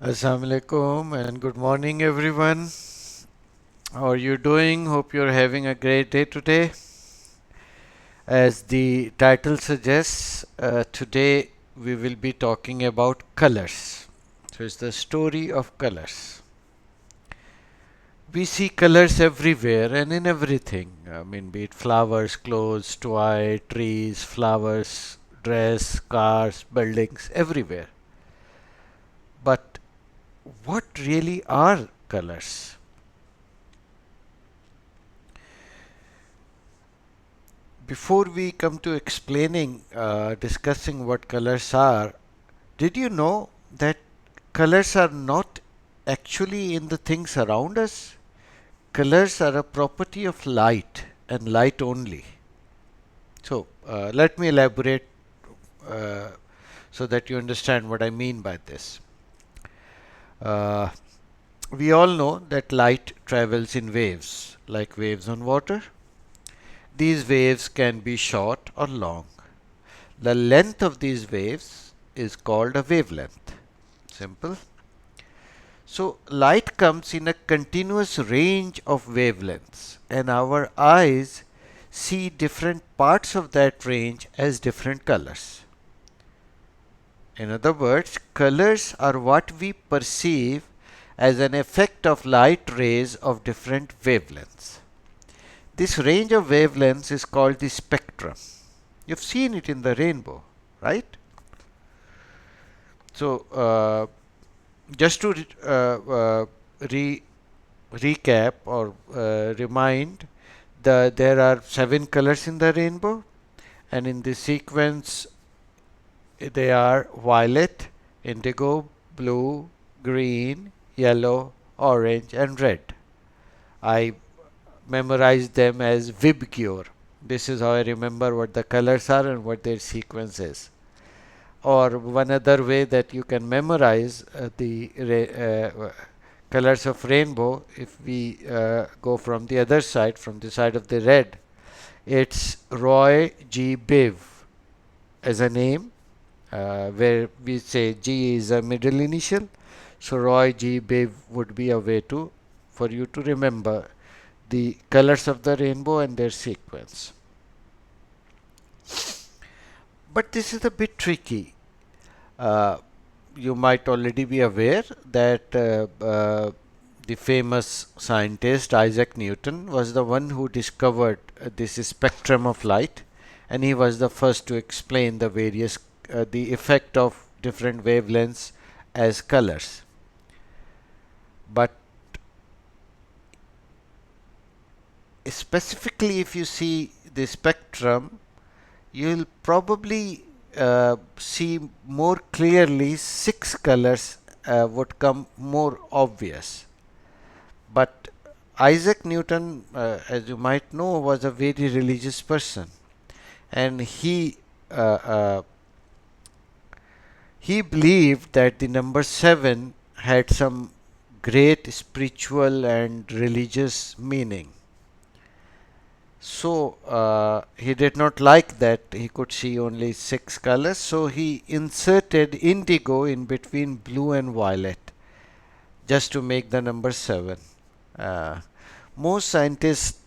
Assalamu alaikum and good morning, everyone. How are you doing? Hope you're having a great day today. As the title suggests, today we will be talking about colors. So, it's the story of colors. We see colors everywhere and in everything. I mean, be it flowers, clothes, toy, trees, flowers, dress, cars, buildings, everywhere. But what really are colors? Before we come to explaining, discussing what colors are, did you know that colors are not actually in the things around us? Colors are a property of light and light only. So, let me elaborate uh, so that you understand what I mean by this. Uh, we all know that light travels in waves, like waves on water. These waves can be short or long. The length of these waves is called a wavelength. Simple. So, light comes in a continuous range of wavelengths, and our eyes see different parts of that range as different colors. In other words, colors are what we perceive as an effect of light rays of different wavelengths. This range of wavelengths is called the spectrum. You've seen it in the rainbow, right? So, just to re recap or remind, there are seven colors in the rainbow, and in this sequence they are violet, indigo, blue, green, yellow, orange, and red. I memorized them as Vibgyor. This is how I remember what the colors are and what their sequence is. Or one other way that you can memorize colors of rainbow, if we go from the other side, from the side of the red, it's Roy G. Biv as a name, where we say G is a middle initial. So Roy G. Biv would be a way to for you to remember the colors of the rainbow and their sequence. But this is a bit tricky. Uh, you might already be aware that the famous scientist Isaac Newton was the one who discovered this spectrum of light, and he was the first to explain the effect of different wavelengths as colors. But specifically, if you see the spectrum, you'll probably see more clearly six colors would come more obvious. But Isaac Newton, as you might know, was a very religious person, and he believed that the number seven had some great spiritual and religious meaning. So he did not like that he could see only six colors, so he inserted indigo in between blue and violet just to make the number seven. Uh, most scientists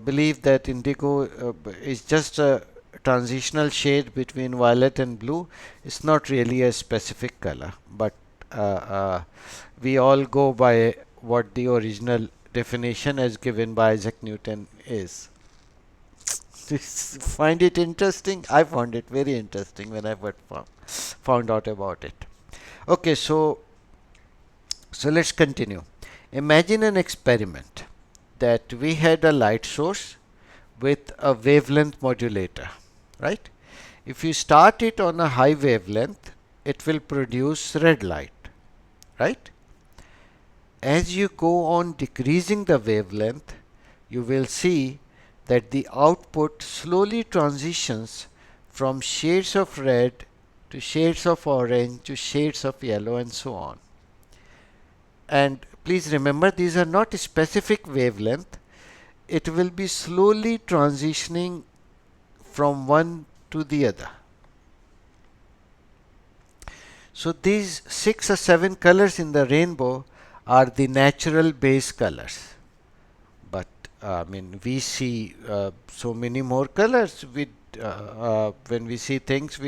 believe that indigo is just a transitional shade between violet and blue. It's not really a specific color, but we all go by what the original definition as given by Isaac Newton is. Find it interesting? I found it very interesting when I found out about it. Okay, so let's continue. Imagine an experiment that we had a light source with a wavelength modulator, right? If you start it on a high wavelength, it will produce red light, right? As you go on decreasing the wavelength, you will see that the output slowly transitions from shades of red to shades of orange to shades of yellow and so on. And please remember, these are not specific wavelength. It will be slowly transitioning from one to the other. So these 6 or 7 colors in the rainbow are the natural base colors. But I mean, we see so many more colors. When we see things,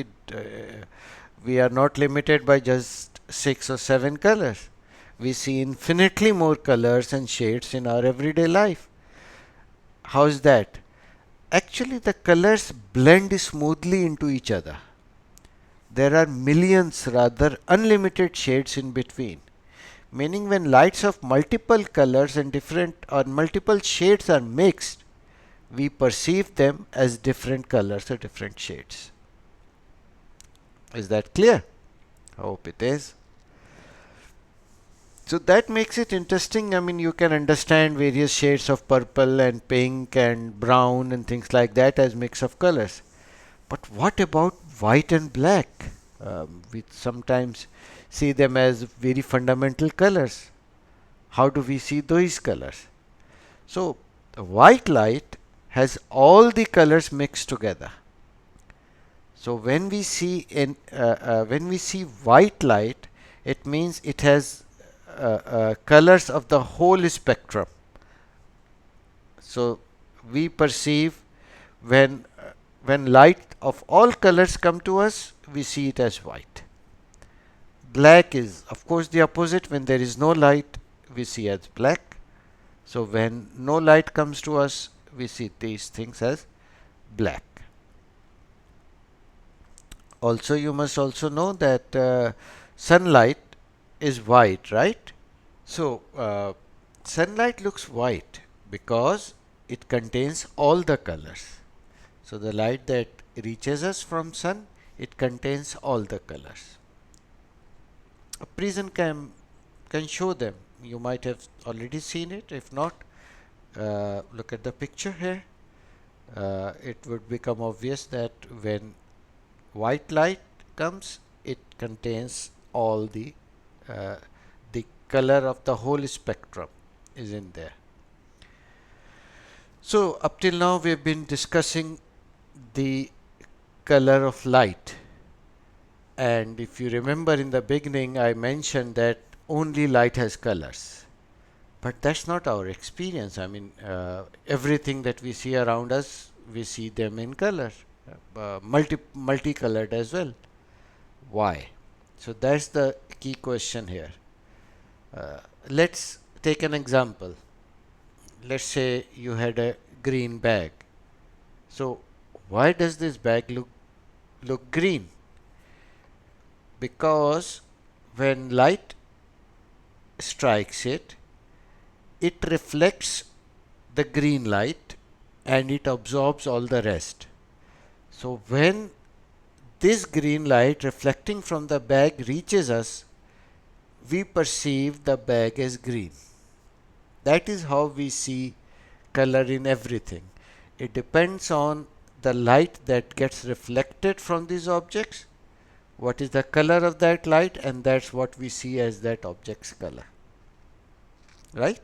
we are not limited by just 6 or 7 colors. We see infinitely more colors and shades in our everyday life. How is that? Actually, the colors blend smoothly into each other. There are millions, rather unlimited shades in between. Meaning, when lights of multiple colors and different or multiple shades are mixed, we perceive them as different colors or different shades. Is that clear? I hope it is. So that makes it interesting. I mean, you can understand various shades of purple and pink and brown and things like that as mix of colors. But what about white and black? We sometimes see them as very fundamental colors. How do we see those colors? So, the white light has all the colors mixed together. So when we see white light, it means it has colors of the whole spectrum. So we perceive when when light of all colors come to us, we see it as white. Black is of course the opposite. When there is no light, we see as black. So when no light comes to us, we see these things as black. Also, you must also know that sunlight is white, right? So, sunlight looks white because it contains all the colors. So, the light that reaches us from sun, it contains all the colors. A prism can show them. You might have already seen it. If not, look at the picture here. It would become obvious that when white light comes, it contains all uh, the color of the whole spectrum is in there. So up till now we have been discussing the color of light, and if you remember in the beginning I mentioned that only light has colors, but that's not our experience. I mean, everything that we see around us, we see them in color, multicolored as well. Why? So that's the key question here. Let's take an example. Let's say you had a green bag. So why does this bag look green? Because when light strikes it, it reflects the green light and it absorbs all the rest. So when this green light reflecting from the bag reaches us, we perceive the bag as green. That is how we see color in everything. It depends on the light that gets reflected from these objects, what is the color of that light, and that's what we see as that object's color. Right?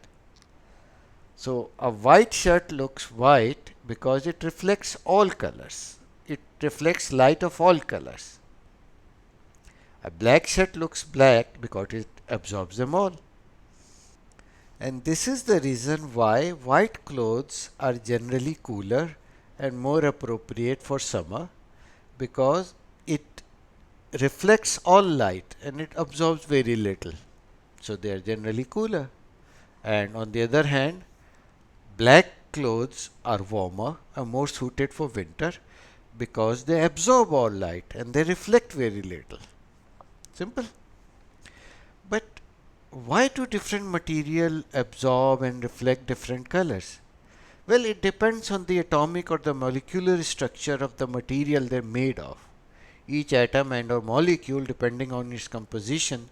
So a white shirt looks white because it reflects all colors. It reflects light of all colors. A black shirt looks black because it absorbs them all. And this is the reason why white clothes are generally cooler and more appropriate for summer, because it reflects all light and it absorbs very little. So they are generally cooler. And on the other hand, black clothes are warmer and more suited for winter because they absorb all light and they reflect very little. Simple. But why do different material absorb and reflect different colors? Well, it depends on the atomic or the molecular structure of the material they're made of. Each atom and or molecule, depending on its composition,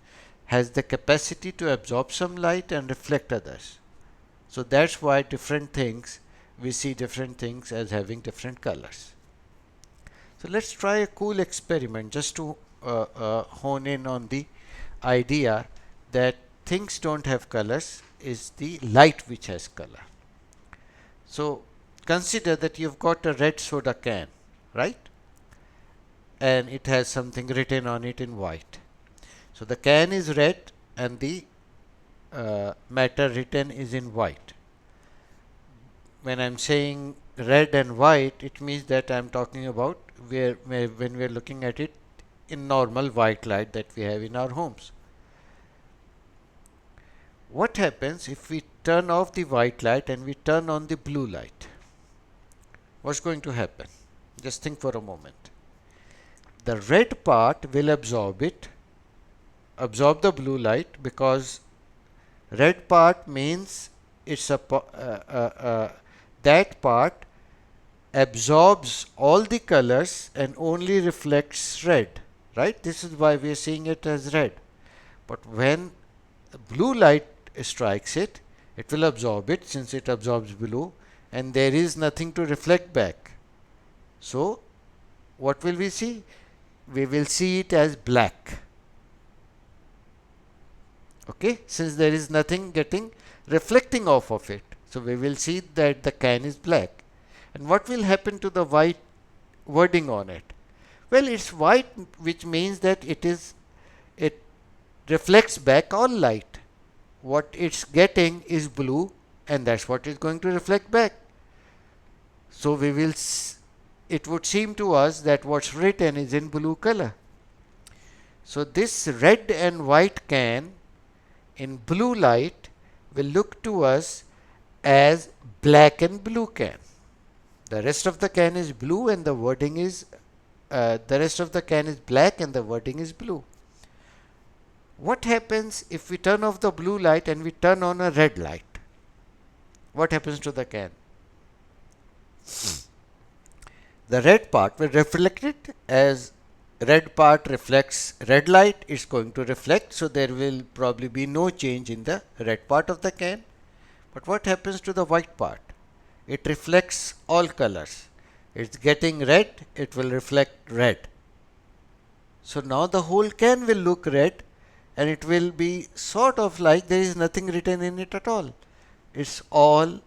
has the capacity to absorb some light and reflect others. So that's why different things, we see different things as having different colors. So let's try a cool experiment just to hone in on the idea that things don't have colors, is the light which has color. So consider that you've got a red soda can, right? And it has something written on it in white. So the can is red and the matter written is in white. When I'm saying red and white, it means that I'm talking about when we're looking at it in normal white light that we have in our homes. What happens if we turn off the white light and we turn on the blue light? What's going to happen? Just think for a moment. The red part will absorb the blue light, because red part means it's that part absorbs all the colors and only reflects red, right? This is why we are seeing it as red. But when blue light strikes it, it will absorb it, since it absorbs blue, and there is nothing to reflect back. So what will we see? We will see it as black. Okay, since there is nothing getting reflecting off of it, so we will see that the can is black. And what will happen to the white wording on it? Well, it's white, which means that it reflects back all light. What it's getting is blue, and that's what is going to reflect back. So we will it would seem to us that what's written is in blue color. So this red and white can in blue light will look to us as black and blue can. The rest of the can is blue and the wording is the rest of the can is black and the wording is blue. What happens if we turn off the blue light and we turn on a red light? What happens to the can? The red part will reflect it. As red part reflects red light, it's going to reflect, so there will probably be no change in the red part of the can. But what happens to the white part? It reflects all colors. It's getting red, it will reflect red. So now the whole can will look red, and it will be sort of like there is nothing written in it at all. It's all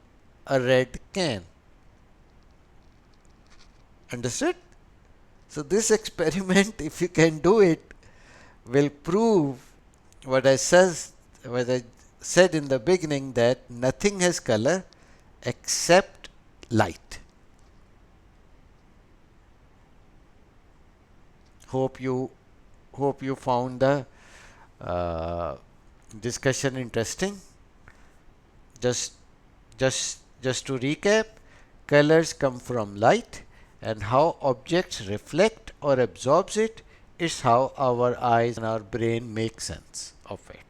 a red can. Understood? So this experiment, if you can do it, will prove what I said in the beginning, that nothing has color except light. Hope you found the discussion interesting. Just to recap, colors come from light, and how objects reflect or absorbs it is how our eyes and our brain make sense of it.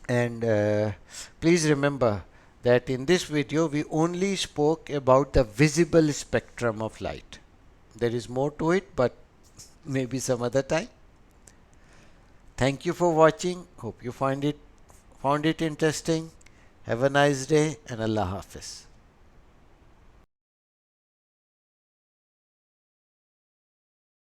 And please remember that in this video we only spoke about the visible spectrum of light. There is more to it, but maybe some other time. Thank you for watching. Hope you found it interesting. Have a nice day, and Allah Hafiz.